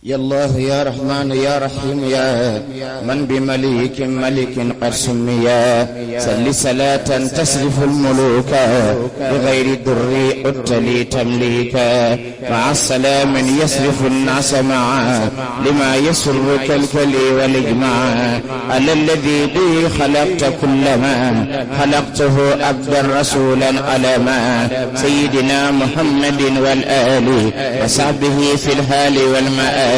يا الله يا رحمن يا رحيم يا من بمليك ملك قد سميا سل صلاة تصرف الملوك بغير در قدت لي تمليكا مع السلام يصرف الناس معا لما يسرك الكلي والإجماع على الذي به خلقت كل ما خلقته عبدا رسولا علما سيدنا محمد والآل وصحبه في الهال والمآل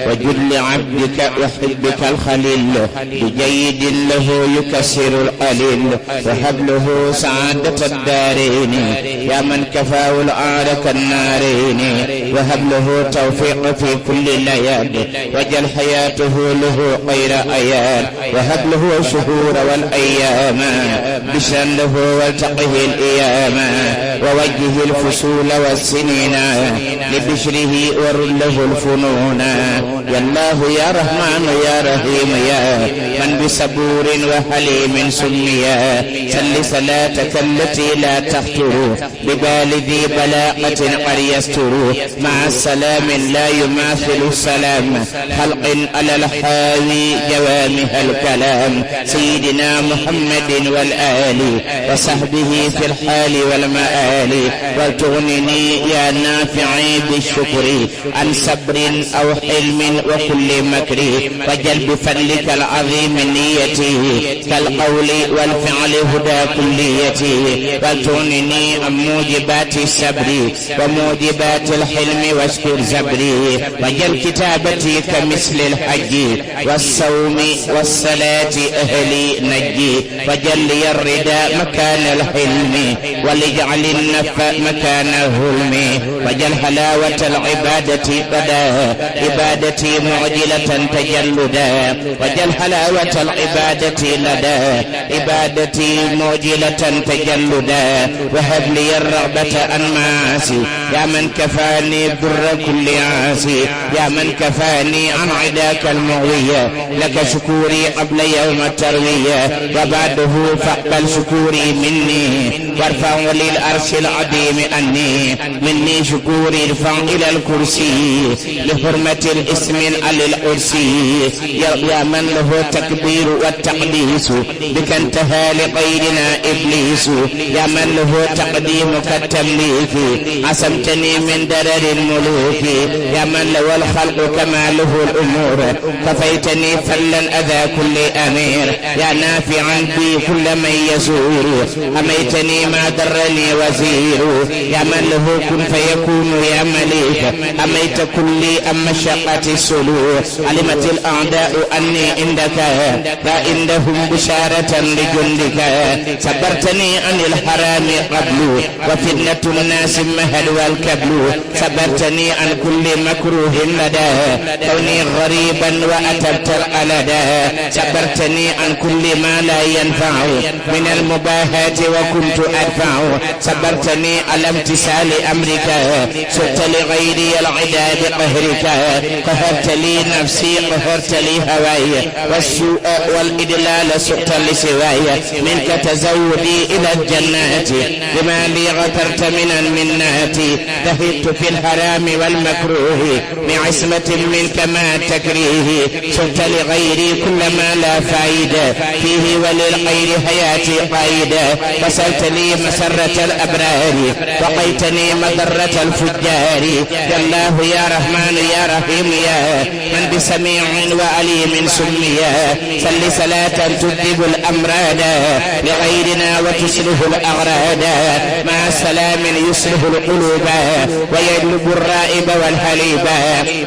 وجل عبدك وحبك الخليل بجيد له يكسر القليل وهب له سعادة الدارين يا من كفاه العار كالنارين وهب له توفيق في كل ليال وجل حياته له خير أيام وهب له الشهور والأيام بشرا له والتقه الأيام ووجه الفصول والسنين لبشره ورله الفنون يا الله يا رحمن يا رحيم يا من بصبور وحليم سميا سل صلاتك التي لا تخطر ببال ذي بلاغة قد يستر مع السلام لا يماثل السلام خلق على الحاوي جوامع الكلام سيدنا محمد والآل وصحبه في الحال والمآل وتغنني يا نافعي بالشكر عن صبر أو حلم وكل مكر وجل بفضلك العظيم نيتي كالقول والفعل هدى كليتي وتغنني عن موجبات الصبر وموجبات الحلم واشكر زبري وجل كتابتي كمثل الحج والصوم والصلاة أهلي نجي وجل لي الرداء مكان الحلم ولجعل النفع مكان الهلم وجل حلاوة العبادة بدا عبادتي معجلة تجلدا وجل حلاوة العبادة لدى عبادتي معجلة تجلدا وهب لي الرغبة عن معاصي يا من كفاني بر كل عاصي يا من كفاني عن عداك المغوية لك شكوري قبل يوم التروية وبعده فاقبل شكوري مني وارفع للأرش العظيم أني مني شكوري ارفع إلى الكرسي لحرمة الاسم على العرسي يا من له التكبير والتقديس بك انتهى لغيرنا إبليس يا من له تقديمك التمليك عصمتني من درر الملوك يا من له الخلق كما له الأمور كفيتني فلا أذى كل أمير يا نافعا بي كل من يزور أميتني ما درني وزير يا من له كن فيكون يا مليك أميت كلي أم مشقة السلوك علمت الأعداء أني عندك فإنهم بشارة لجندك صبرتني عن الحرام قبل وفتنة الناس مهد والكبل صبرتني عن كل مكروه لدى كوني غريبا وأتبت الألدا صبرتني عن كل ما لا ينفع من المباهات وكنت أدفع صبرتني على امتثال أمرك سرت لغيري العداد قهرك قهرت لي نفسي قهرت لي هواي والسوء والإدلال سقت لسواي منك تزودي إلى الجنات بما لي غفرت من المنات ذهبت في الحرام والمكروه بعصمة منك ما تكريه سقت لغيري كل ما لا فايدة فيه وللغير حياتي قايدة فسلت لي مسرة الأبرار وقيتني مضرة الفجار يا الله يا رحمن يا رحيم يا من بسميع وعليم سميا سل صلاة تذهب الأمراض لغيرنا وتصلح الأغراض مع السلام يصلح القلوب ويجلب الرائب والحليب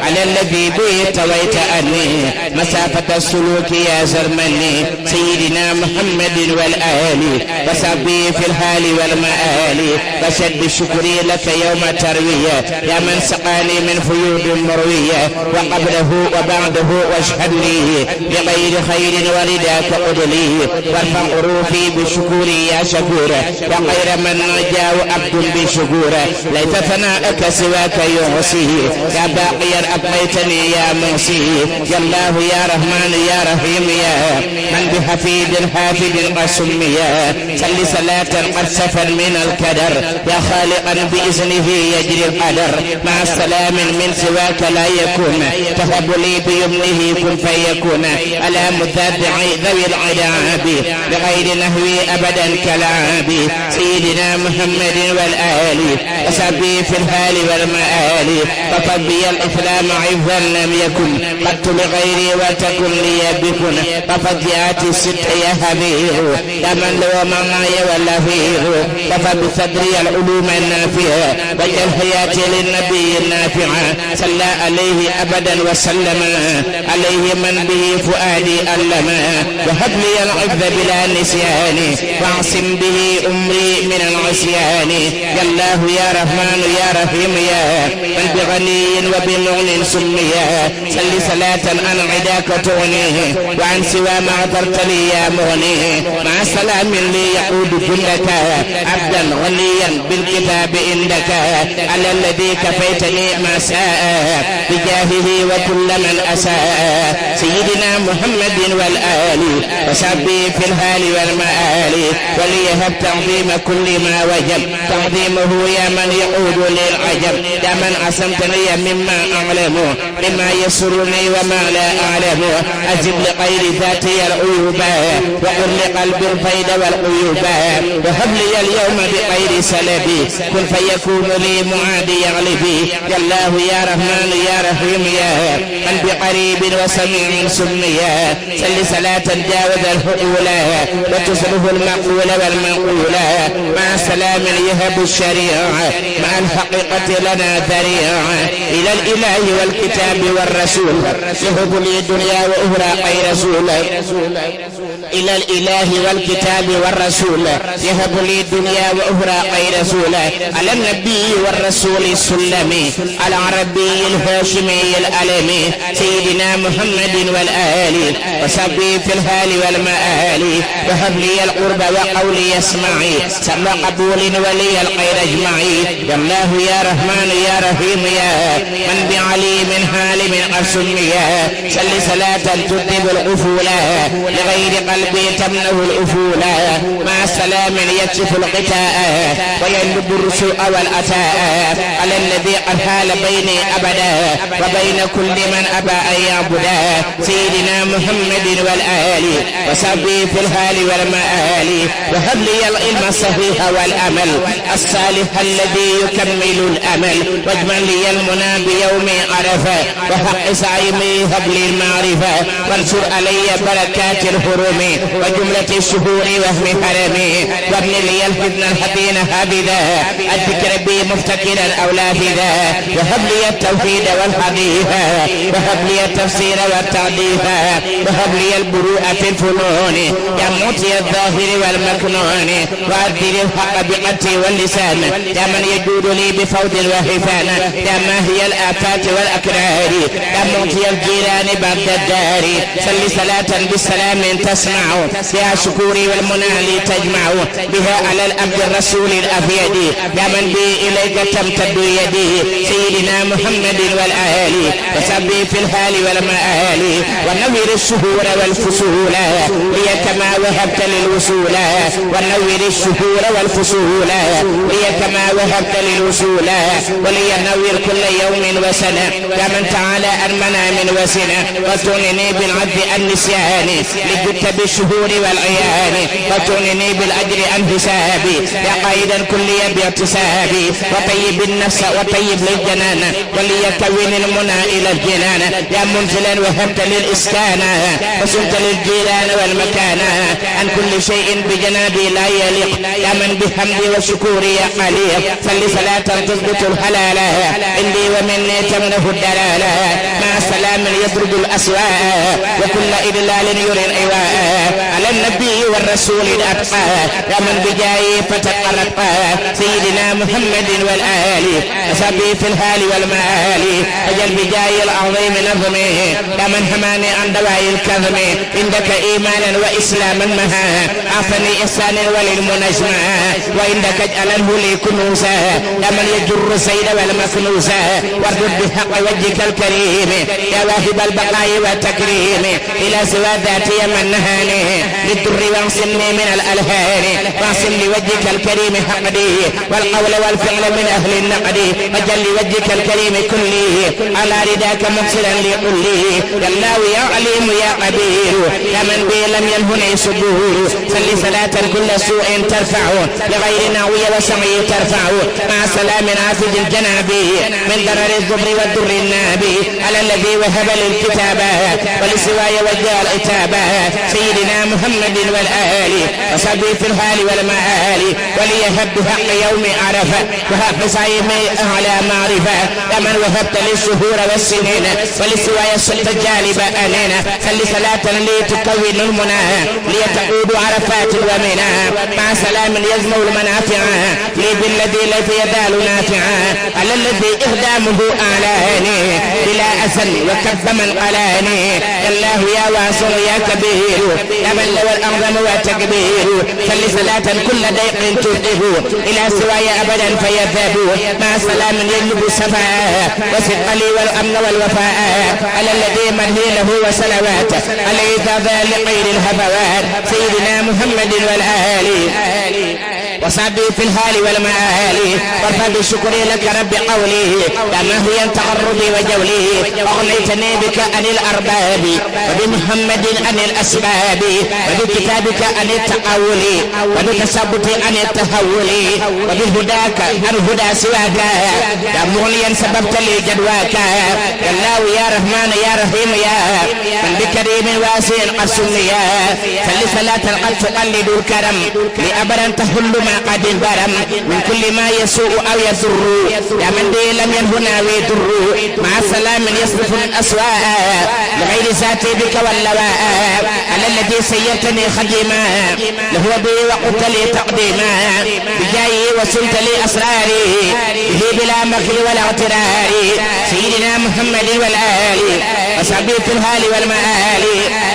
على الذي به تويت أني مسافة السلوك يا زرمني سيدنا محمد والآل وصحبه في الحال والمآل فشد شكري لك يوم تروية يا من سقاني من فيوض مروية وقبله وبعده واشهد لي بغير خير ورداك قدلي وارفع عروفي بشكوري يا شكور يا خير من نجاه عبد بشكور ليت ثناءك سوى سواك يعصي يا باقيا أبقيتني يا موسي يا الله يا رحمن يا رحيم يا من بحفيد حافظ قد سمي صل صلاة قد سفر من الكدر يا خالقا بإذنه يجري القدر مع السلام من سواك لا يكون تهب لي بيمنه كن فيكون على متابع ذوي العذاب بغير نهوي أبدا كالعاب سيدنا محمد والآل وصحبه في الحال والمآل فطبي الإسلام عفوا لم يكن قدت لغيري وتكن لي بكن ففجأت الست يا حبيب يا من لو معي واللفير فبصدري العلوم النافعة وجل حياتي للنبي النافعة صلى عليه أبدا وسلم عليه من به فؤادي ألما وهب لي العفو بلا نسيان واعصم به أمري من العصيان يا الله يا رحمن يا رحيم يا من بغني وبمغن سميا صل صلاة عن عداك تغنيه وعن سوى ما عذرت لي يا مغني مع سلام لي يقود جندك عبدا غنيا بالكتاب عندك على الذي كفيتني ما ساء بجاهه وكل من أساء سيدنا محمد والآل وصحبه في الحال والمآل وليهب تعظيم كل ما وجب تعظيمه يا من يعود للعجب يا من عصمتني مما أعلم مما يسرني وما لا أعلم أجب لغير ذاتي العيوب وقل لقلب الفيد والعيوب وهب لي اليوم بغير سلبي كن فيكون لي معادي يغلبي يا الله يا رحمن يا رحيم يا من بقريب وسميع سميا صل صلاة جاوز الحقول وتصرف المقول والمنقول مع سلام يهب الشريعة مع الحقيقة لنا ذريعة إلى الإله والكتاب والرسول يهب لي دنيا وأخرى غير رسول إلى الإله والكتاب والرسول يهب لي دنيا وأخرى غير رسول على النبي والرسول السلمي العربي الهاشمي الألمي سيدنا محمد والآل وصحبه في الحال والمآل وهب لي القرب وقولي يسمعي سر قبول ولي الخير اجمعي يا الله يا رحمن يا رحيم يا من بعلي من حال من أسميا صل صلاة تذهب القفولا لغير قلبي تمنه الأفولا مع سلام يكشف القتاء وينبض الرسوء والأتاء على الذي قد حال بيني أبدا وبين كل من أبى أن يعبدا سيدنا محمد والآل وصحبه في الحال والمآل وهب لي العلم الصحيح والأمل الصالح الذي يكمل الأمل واجمل لي المنى بيوم عرفة وحق سعيمي هب لي المعرفة وانشر علي بركات الحرم وجملة الشهور وهم حرمي وابن لي الحزن الحزين هابدا الذكر بي مفتكرا أو لافدا وهب لي التوحيد والحديث وهب لي التفسير والتعديث وهب لي البروء في الفنون يا موتي الظاهر والمكنون وأدر الحق بقتي واللسان يا من يجود لي بفوض وهفان يا ما هي الآفات والأكرار يا موتي الجيران بعد الدار صل صلاة بالسلام تسمع يا شكوري والمنى لي تجمع بها على الأبد الرسول الأبيض يا من بي إليك تمتد يدي سيدنا محمد والآل وصحبه في الحال والمآل ونوّر الشهور والفصول لي كما وهبت للوصول ونوّر الشهور والفصول لي كما وهبت للوصول ولي نوّر كل يوم وسنة يا من تعالى أرمنا من وسنة وتونني بالعبد النسيان لجدت بالشهور والعيان وتونني بالأجر عن حسابي يا قائدا كلي باعتصابي وطيب النفس وطيب للجنان وليكون المنى إلى الجنان يا منزلا وهبت للإسكان وسمت للجيران والمكان عن كل شيء بجنابي لا يليق يا من بحمدي وشكوري يا قليل صل صلاة تثبت الحلال عندي ومني تمنه الدلال مع سلام يضرب الأسواء وكل إدلال يري الإيواء على النبي والرسول الأتقى يا من بجاي فتقرق سيدنا محمد والآل وصحبه في الهال والمآل أجل بجاي العظيم نظمه يا من حماني عن دواء الكظم عندك إيمانا وإسلاما مها أعطني إحسانا وللمنجمة وعندك اجعله لي كنوسا يا من يجر السيد والمكنوسا واردد بحق وجهك الكريم يا واهب البقاء والتكريم إلى سوى ذاتي من نهاني للدر واعصمني من الألهان واعصم لوجهك الكريم حقدي والقول والفعل من أهل النقد وجل وجهك الكريم كلي على رداك مغسلا لقلي يا الله يا عليم يا قدير يا من بي لم ينهني صدور صل صلاة كل سوء ترفع لغير ناوي وسمعي ترفع مع سلام عافج الجناب من ضرر الضر والدر النابي على الذي وهب للكتاب ولسواي وجه العتاب سيدنا محمد والآل وصحبه في الحال والمآل وليهب بحق يوم عرفة وحق صيمي أعلى معرفة يا من وهبت للشهور والسنين ولسواي السلطة الجالبة أنينا صل صلاة لي تكون المنى ليتقود عرفات ومنى مع سلام يزمو المنافع لي بالذي لا يزال نافعا على الذي إخدامه أعلاني بلا أسن وكب من قلاني يا الله يا واسع يا كبير يا من له الأعظم والتكبير صل صلاة كل ضيق تذهب إلى سواي أبدا فيذهب مع سلام يجلب الصفاء وصدق لي والأمن والوفاء على الذي منهي له وسلوات عليه ذا لغير الهفوات سيدنا محمد والآل وصحبه في الحال والمآل وارفع بشكري لك رب قولي كما هي تقربي وجولي أغنيتني بك عن الأرباب وبمحمد عن الأسباب وبكتابك عن التقول وبتثبت عن التهول وبهداك عن هدى سواك يا مغنيا سببت لي جدواك يا الله يا رحمن يا رحيم يا من بكريم واسع قد سميا صل صلاة قد تقلد الكرم لأبدا تهل ما قد انبرم من كل ما يسوء أو يضر يا من دي لم ينهنا ويضر مع سلام يصرف الأسواء لغير ذاتي بك واللواء على الذي سيرتني خديما لهو بي وقلت لي تقديما بجاي وسلت لي أسراري به بلا مكر ولا اغترار سيدنا محمد والآل وصحبه في الحال والمآل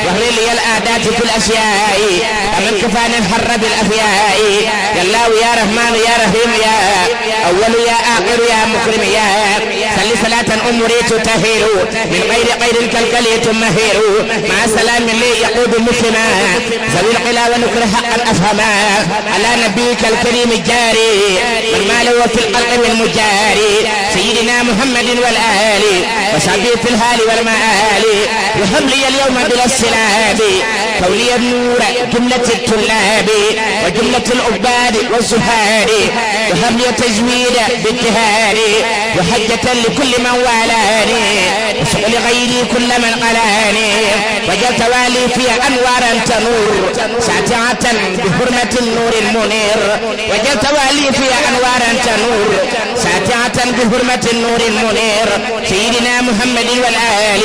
واهل لي الآدات في الأشياء ومن كفاني الحر بالأفياء يا الله يا رحمن يا رحيم يا أول يا آخر يا مكرم يا صل صلاة أمري تطهر من غير غير الكلكل تمهر مع سلام لي يقود مسلما ذوي القلا ونكر حقا أفهما على نبيك الكريم الجاري من ماله في القلب من مجاري سيدنا محمد والآل وصحبه في الحال والمآل وهب لي اليوم بلا السلام كوني النور جملة الطلاب وجملة العباد والزهاد وهب لي تجويد بالتهاد وحجة لكل من والاني وسؤل غيري كل من قلاني وجل توالي في أنوارا تنور ساطعة بحرمة النور المنير وجل توالي في أنوارا تنور ساطعة بحرمة النور المنير سيدنا محمد والآل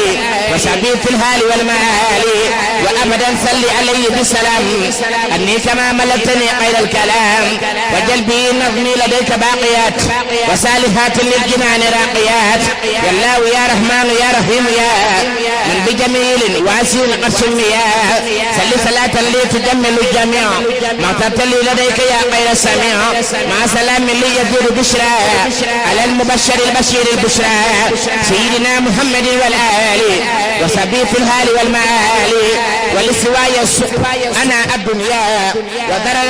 وصحبه في الحال والمآل وأبدا صل عليه بالسلام أني كما ملكتني غير الكلام وجل بي نظمي لديك باقيات وسالفات للجنان راقيات يا الله يا رحمن يا رحيم يا من بجميل واسع قسم يا صل صلاة لي تجمل الجميع ما تبتلي لديك يا غير السميع مع سلام لي يدور بشرى على المبشر البشير البشرى سيدنا محمد والآل وصحبه في الحال والمآل ولسواي السوء أنا الدنيا وضرر